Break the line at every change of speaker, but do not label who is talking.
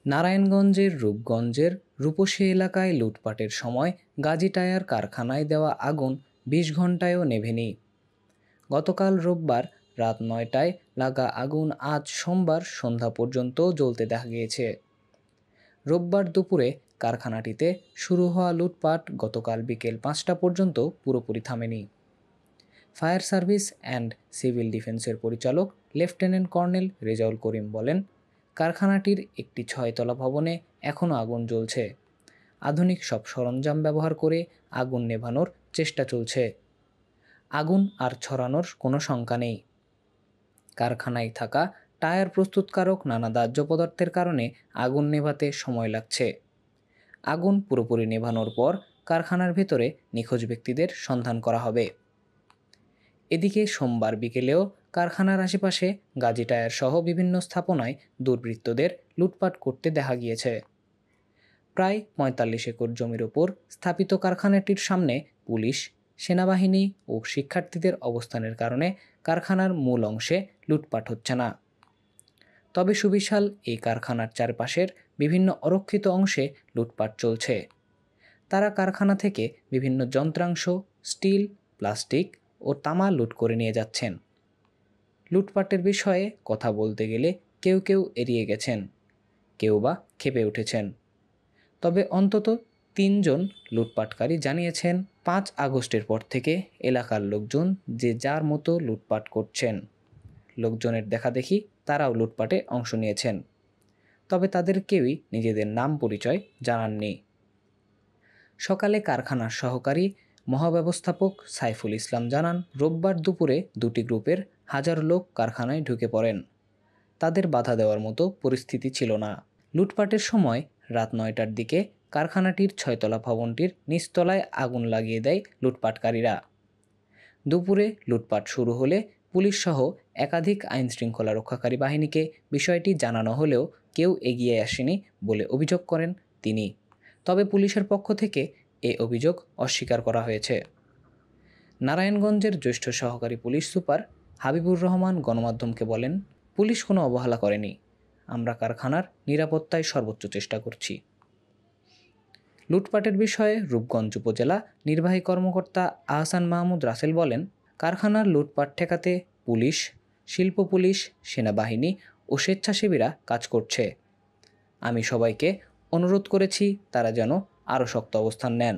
নারায়ণগঞ্জের রূপগঞ্জের রূপসী এলাকায় লুটপাটের সময় গাজী টায়ার কারখানায় দেওয়া আগুন ২০ ঘণ্টায়ও নেভেনি। গতকাল রোববার রাত ৯টায় লাগা আগুন আজ সোমবার সন্ধ্যা পর্যন্ত জ্বলতে দেখা গিয়েছে। রোববার দুপুরে কারখানাটিতে শুরু হওয়া লুটপাট গতকাল বিকেল ৫টা পর্যন্ত পুরোপুরি থামেনি। ফায়ার সার্ভিস অ্যান্ড সিভিল ডিফেন্সের পরিচালক লেফটেন্যান্ট কর্নেল রেজাউল করিম বলেন, কারখানাটির একটি ৬তলা ভবনে এখনও আগুন জ্বলছে। আধুনিক সব সরঞ্জাম ব্যবহার করে আগুন নেভানোর চেষ্টা চলছে। আগুন আর ছড়ানোর কোনো শঙ্কা নেই। কারখানায় থাকা টায়ার প্রস্তুতকারক নানা দাহ্য পদার্থের কারণে আগুন নেভাতে সময় লাগছে। আগুন পুরোপুরি নেভানোর পর কারখানার ভেতরে নিখোঁজ ব্যক্তিদের সন্ধান করা হবে। এদিকে সোমবার বিকেলেও কারখানার আশেপাশে গাজী টায়ার সহ বিভিন্ন স্থাপনায় দুর্বৃত্তদের লুটপাট করতে দেখা গিয়েছে। প্রায় ৪৫ একর জমির ওপর স্থাপিত কারখানাটির সামনে পুলিশ, সেনাবাহিনী ও শিক্ষার্থীদের অবস্থানের কারণে কারখানার মূল অংশে লুটপাট হচ্ছে না। তবে সুবিশাল এই কারখানার চারপাশের বিভিন্ন অরক্ষিত অংশে লুটপাট চলছে। তারা কারখানা থেকে বিভিন্ন যন্ত্রাংশ, স্টিল, প্লাস্টিক ও তামা লুট করে নিয়ে যাচ্ছেন। লুটপাটের বিষয়ে কথা বলতে গেলে কেউ কেউ এড়িয়ে গেছেন, কেউ বা ক্ষেপে উঠেছেন। তবে অন্তত ৩ জন লুটপাটকারী জানিয়েছেন ৫ আগস্টের পর থেকে এলাকার লোকজন যে যার মতো লুটপাট করছেন। লোকজনের দেখাদেখি তারাও লুটপাটে অংশ নিয়েছেন। তবে তাদের কেউই নিজেদের নাম পরিচয় জানাননি। সকালে কারখানার সহকারী মহাব্যবস্থাপক সাইফুল ইসলাম জানান, রোববার দুপুরে দুটি গ্রুপের হাজারো লোক কারখানায় ঢুকে পড়েন। তাদের বাধা দেওয়ার মতো পরিস্থিতি ছিল না। লুটপাটের সময় রাত ৯টার দিকে কারখানাটির ৬তলা ভবনটির নিচতলায় আগুন লাগিয়ে দেয় লুটপাটকারীরা। দুপুরে লুটপাট শুরু হলে পুলিশসহ একাধিক আইনশৃঙ্খলা রক্ষাকারী বাহিনীকে বিষয়টি জানানো হলেও কেউ এগিয়ে আসেনি বলে অভিযোগ করেন তিনি। তবে পুলিশের পক্ষ থেকে এ অভিযোগ অস্বীকার করা হয়েছে। নারায়ণগঞ্জের জ্যেষ্ঠ সহকারী পুলিশ সুপার হাবিবুর রহমান গণমাধ্যমকে বলেন, পুলিশ কোনো অবহেলা করেনি। আমরা কারখানার নিরাপত্তায় সর্বোচ্চ চেষ্টা করছি। লুটপাটের বিষয়ে রূপগঞ্জ উপজেলা নির্বাহী কর্মকর্তা আহসান মাহমুদ রাসেল বলেন, কারখানার লুটপাট ঠেকাতে পুলিশ, শিল্প পুলিশ, সেনাবাহিনী ও স্বেচ্ছাসেবীরা কাজ করছে। আমি সবাইকে অনুরোধ করেছি তারা যেন আরও শক্ত অবস্থান নেন।